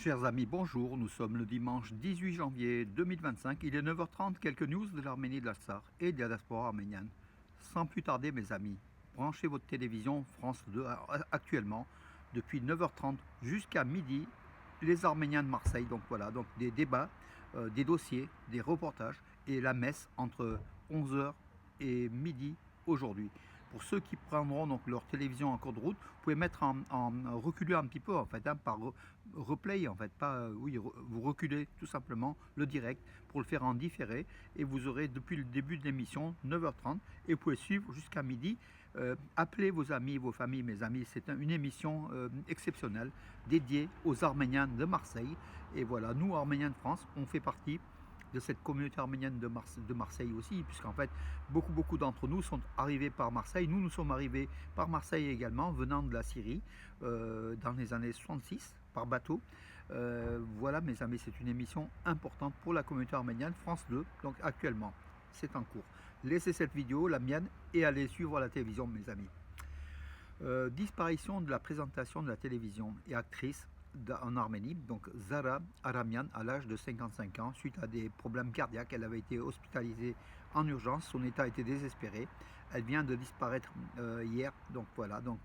Chers amis, bonjour, nous sommes le dimanche 18 janvier 2025, il est 9h30, quelques news de l'Arménie, de l'Artsakh et de la diaspora arménienne. Sans plus tarder mes amis, branchez votre télévision France 2 actuellement, depuis 9h30 jusqu'à midi, les Arméniens de Marseille, donc voilà, donc des débats, des dossiers, des reportages et la messe entre 11h et midi aujourd'hui. Pour ceux qui prendront donc leur télévision en cours de route, vous pouvez mettre en reculer un petit peu en fait, par replay en fait, pas oui, vous reculez tout simplement le direct pour le faire en différé et vous aurez depuis le début de l'émission 9h30 et vous pouvez suivre jusqu'à midi. Appelez vos amis, vos familles, mes amis, c'est une émission exceptionnelle dédiée aux Arméniens de Marseille et voilà, nous Arméniens de France, on fait partie de cette communauté arménienne de Marseille aussi, puisqu'en fait, beaucoup d'entre nous sont arrivés par Marseille. Nous sommes arrivés par Marseille également, venant de la Syrie, dans les années 66, par bateau. Voilà, mes amis, c'est une émission importante pour la communauté arménienne, France 2, donc actuellement, c'est en cours. Laissez cette vidéo, la mienne, et allez suivre la télévision, mes amis. Disparition de la présentation de la télévision et actrice en Arménie, donc Zara Aramian, à l'âge de 55 ans, suite à des problèmes cardiaques. Elle avait été hospitalisée en urgence, son état était désespéré. Elle vient de disparaître hier, donc voilà, donc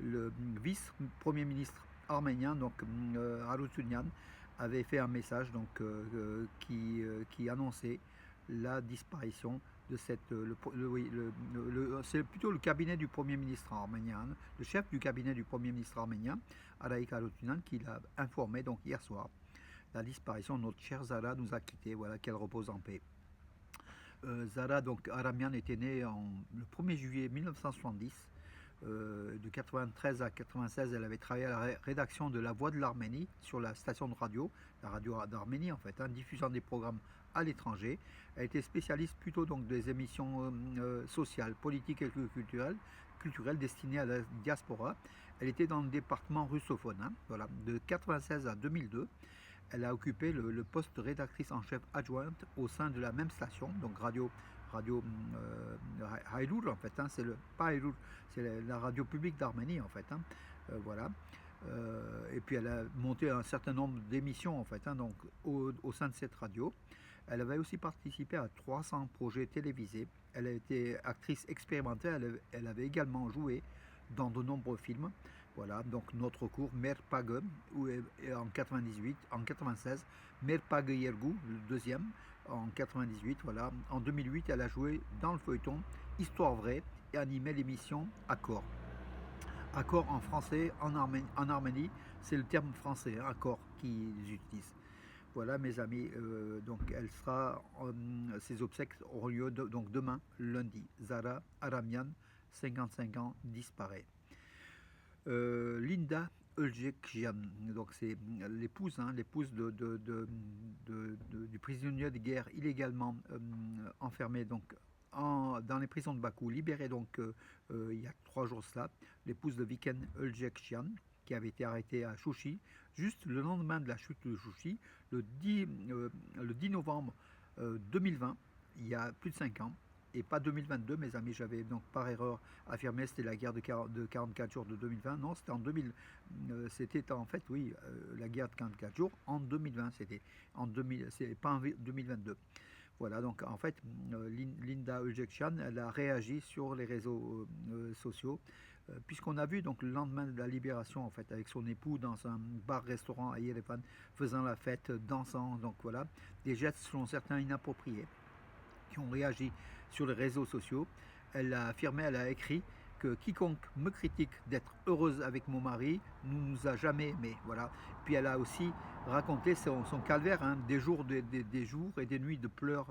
le vice-premier ministre arménien, donc Harutyunyan, avait fait un message donc, qui annonçait la disparition de cette. C'est plutôt le cabinet du Premier ministre arménien, le chef du cabinet du Premier ministre arménien, Araïk Harutyunyan, qui l'a informé donc hier soir. La disparition de notre chère Zara nous a quittés, voilà, qu'elle repose en paix. Zara donc Aramian était née le 1er juillet 1970. De 93 à 96, elle avait travaillé à la rédaction de La Voix de l'Arménie sur la station de radio, la radio d'Arménie en fait, diffusant des programmes à l'étranger. Elle était spécialiste plutôt donc des émissions sociales, politiques et culturelles destinées à la diaspora. Elle était dans le département russophone, voilà, de 96 à 2002. Elle a occupé le poste de rédactrice en chef adjointe au sein de la même station, donc radio Hayrur en fait, pas Hayrur, c'est la radio publique d'Arménie en fait, voilà. Et puis elle a monté un certain nombre d'émissions en fait, donc au sein de cette radio. Elle avait aussi participé à 300 projets télévisés. Elle a été actrice expérimentée. Elle avait également joué dans de nombreux films. Voilà, donc notre cours Mer Pagë en 98, en 96, Mer Pagë Yergu, le deuxième, en 98, voilà. En 2008, elle a joué dans le feuilleton Histoire vraie et animé l'émission Accord. Accord en français, en Arménie, c'est le terme français, accord, qu'ils utilisent. Voilà mes amis, donc ses obsèques auront lieu donc demain, lundi. Zara Aramian, 55 ans, disparaît. Linda Ölcekjian, donc c'est l'épouse, l'épouse du prisonnier de guerre illégalement enfermé donc dans les prisons de Bakou, libérée donc il y a 3 jours cela, l'épouse de Viken Ölcekjian, qui avait été arrêtée à Chouchi, juste le lendemain de la chute de Chouchi, le 10 novembre 2020, il y a plus de 5 ans, et pas 2022, mes amis, j'avais donc par erreur affirmé c'était la guerre de 44 jours de 2020, non, c'était en 2000, c'était en fait, oui, la guerre de 44 jours en 2020, c'était en 2000, c'est pas en 2022. Voilà, donc en fait, Linda Ölcekjian, elle a réagi sur les réseaux sociaux, puisqu'on a vu donc le lendemain de la libération, en fait, avec son époux dans un bar-restaurant à Yerevan, faisant la fête, dansant, donc voilà, des gestes selon certains inappropriés, qui ont réagi sur les réseaux sociaux. Elle a affirmé, elle a écrit que quiconque me critique d'être heureuse avec mon mari ne nous a jamais aimés. Voilà. Puis elle a aussi raconté son calvaire, des jours et des nuits de pleurs,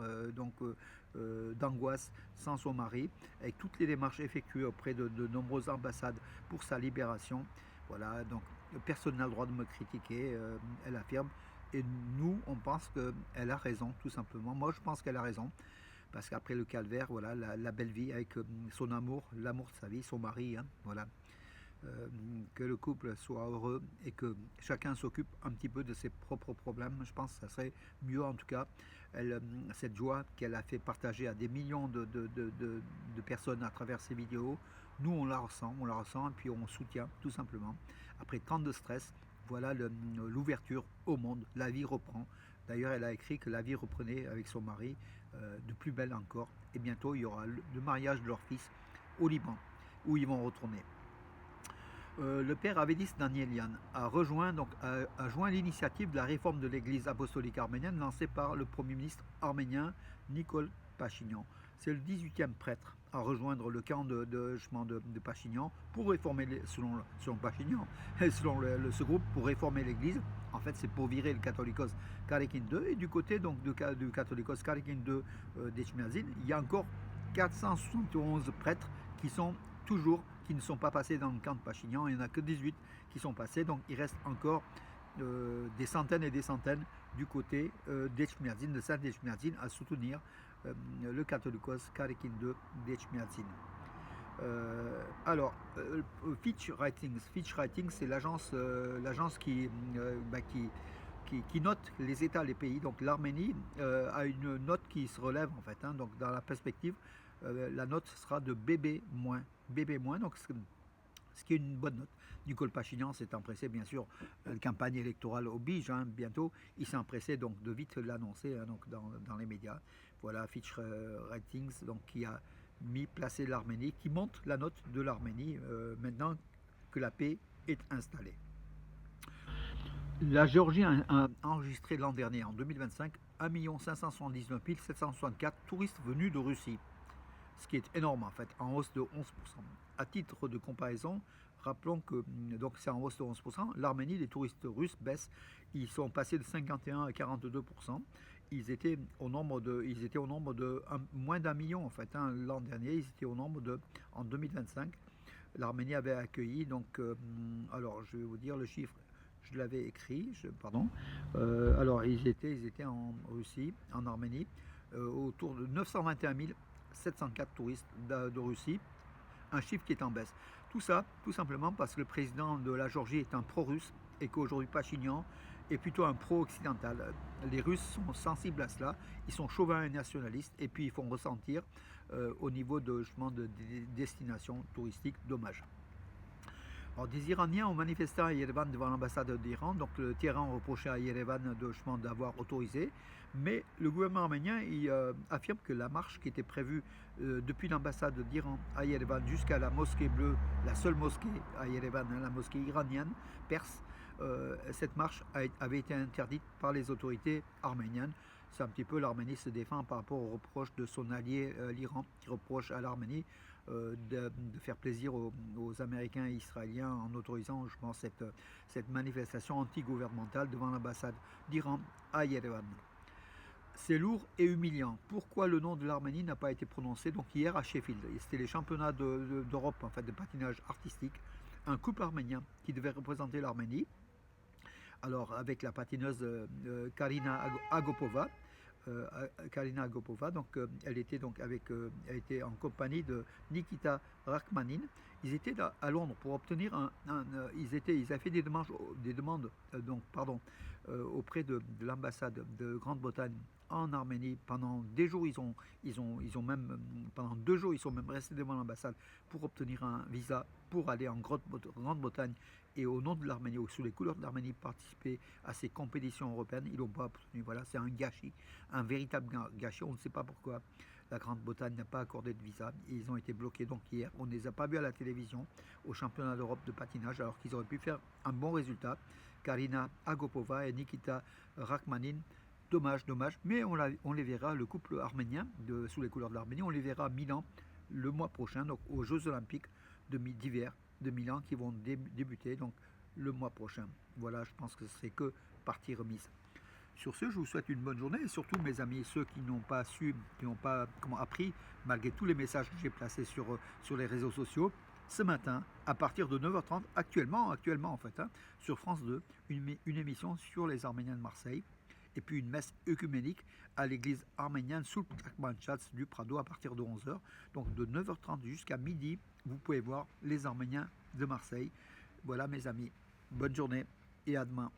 d'angoisse sans son mari, avec toutes les démarches effectuées auprès de nombreuses ambassades pour sa libération. Voilà, donc personne n'a le droit de me critiquer, elle affirme. Et nous, on pense qu'elle a raison, tout simplement. Moi, je pense qu'elle a raison. Parce qu'après le calvaire, voilà, la belle vie avec son amour, l'amour de sa vie, son mari, voilà. Que le couple soit heureux et que chacun s'occupe un petit peu de ses propres problèmes. Je pense que ça serait mieux en tout cas. Cette joie qu'elle a fait partager à des millions de personnes à travers ses vidéos, nous on la ressent et puis on soutient tout simplement. Après tant de stress, voilà l'ouverture au monde. La vie reprend. D'ailleurs, elle a écrit que la vie reprenait avec son mari, de plus belle encore. Et bientôt, il y aura le mariage de leur fils au Liban, où ils vont retourner. Le père Avedis Danielian a joint l'initiative de la réforme de l'église apostolique arménienne lancée par le premier ministre arménien Nikol Pachinian. C'est le 18e prêtre à rejoindre le camp de Pachinian pour réformer, selon Pachinian, selon ce groupe, pour réformer l'église. En fait, c'est pour virer le catholicos Karekin II. Et du côté donc, du catholicos Karekin II d'Echmiadzin, il y a encore 471 prêtres qui ne sont pas passés dans le camp de Pachinian. Il n'y en a que 18 qui sont passés, donc il reste encore des centaines et des centaines du côté d'Echmiadzin, de Saint-Echmiadzin, à soutenir le catholicos Karekin II d'Echmiadzin. Fitch Ratings, c'est l'agence qui note les États, les pays. Donc l'Arménie a une note qui se relève en fait. Donc dans la perspective, la note sera de BB-, donc ce qui est une bonne note. Nikol Pachinian s'est empressé, bien sûr, la campagne électorale oblige, bientôt, il s'est empressé donc de vite l'annoncer donc dans les médias. Voilà, Fitch Ratings, donc qui a placé l'Arménie, qui monte la note de l'Arménie maintenant que la paix est installée. La Géorgie a enregistré l'an dernier, en 2025, 1 579 764 touristes venus de Russie, ce qui est énorme en fait, en hausse de 11%. À titre de comparaison, rappelons que donc c'est en hausse de 11%. L'Arménie, les touristes russes baissent, ils sont passés de 51 à 42%. Ils étaient au nombre de moins d'1 million en fait. L'an dernier, ils étaient au nombre de, en 2025, l'Arménie avait accueilli, donc, alors je vais vous dire le chiffre, je l'avais écrit, pardon. Alors ils étaient en Russie, en Arménie, autour de 921 704 touristes de Russie, un chiffre qui est en baisse. Tout ça, tout simplement parce que le président de la Géorgie est un pro-russe et qu'aujourd'hui Pachinian est plutôt un pro-occidental. Les Russes sont sensibles à cela, ils sont chauvins et nationalistes et puis ils font ressentir au niveau de destinations touristiques, dommage. Alors, des Iraniens ont manifesté à Yerevan devant l'ambassade d'Iran, donc le Téhéran reprochait à Yerevan d'avoir autorisé, mais le gouvernement arménien affirme que la marche qui était prévue depuis l'ambassade d'Iran à Yerevan jusqu'à la mosquée bleue, la seule mosquée à Yerevan, la mosquée iranienne, perse, cette marche avait été interdite par les autorités arméniennes. C'est un petit peu l'Arménie se défend par rapport aux reproches de son allié l'Iran, qui reproche à l'Arménie de faire plaisir aux Américains et Israéliens en autorisant, je pense, cette manifestation anti-gouvernementale devant l'ambassade d'Iran à Yerevan. C'est lourd et humiliant. Pourquoi le nom de l'Arménie n'a pas été prononcé donc hier à Sheffield? C'était les championnats d'Europe en fait, de patinage artistique. Un couple arménien qui devait représenter l'Arménie, alors avec la patineuse Karina Agopova. Donc elle était en compagnie de Nikita Rachmanin. Ils étaient à Londres pour obtenir ils avaient fait des demandes auprès de l'ambassade de Grande-Bretagne en Arménie pendant des jours. Pendant 2 jours, ils sont même restés devant l'ambassade pour obtenir un visa pour aller en Grande-Bretagne et au nom de l'Arménie ou sous les couleurs de l'Arménie participer à ces compétitions européennes. Ils l'ont pas obtenu. Voilà, c'est un gâchis, un véritable gâchis. On ne sait pas pourquoi la Grande-Bretagne n'a pas accordé de visa. Et ils ont été bloqués donc hier. On ne les a pas vus à la télévision au championnat d'Europe de patinage alors qu'ils auraient pu faire un bon résultat. Karina Agopova et Nikita Rachmanin. Dommage. Mais on les verra, le couple arménien sous les couleurs de l'Arménie, on les verra à Milan le mois prochain, donc aux Jeux Olympiques d'hiver de Milan qui vont débuter donc le mois prochain. Voilà, je pense que ce serait que partie remise. Sur ce, je vous souhaite une bonne journée et surtout mes amis, ceux qui n'ont pas appris, malgré tous les messages que j'ai placés sur les réseaux sociaux, ce matin, à partir de 9h30, actuellement en fait, sur France 2, une émission sur les Arméniens de Marseille, et puis une messe œcuménique à l'église arménienne sous le Takmanchatz du Prado à partir de 11h. Donc de 9h30 jusqu'à midi, vous pouvez voir les Arméniens de Marseille. Voilà mes amis, bonne journée et à demain.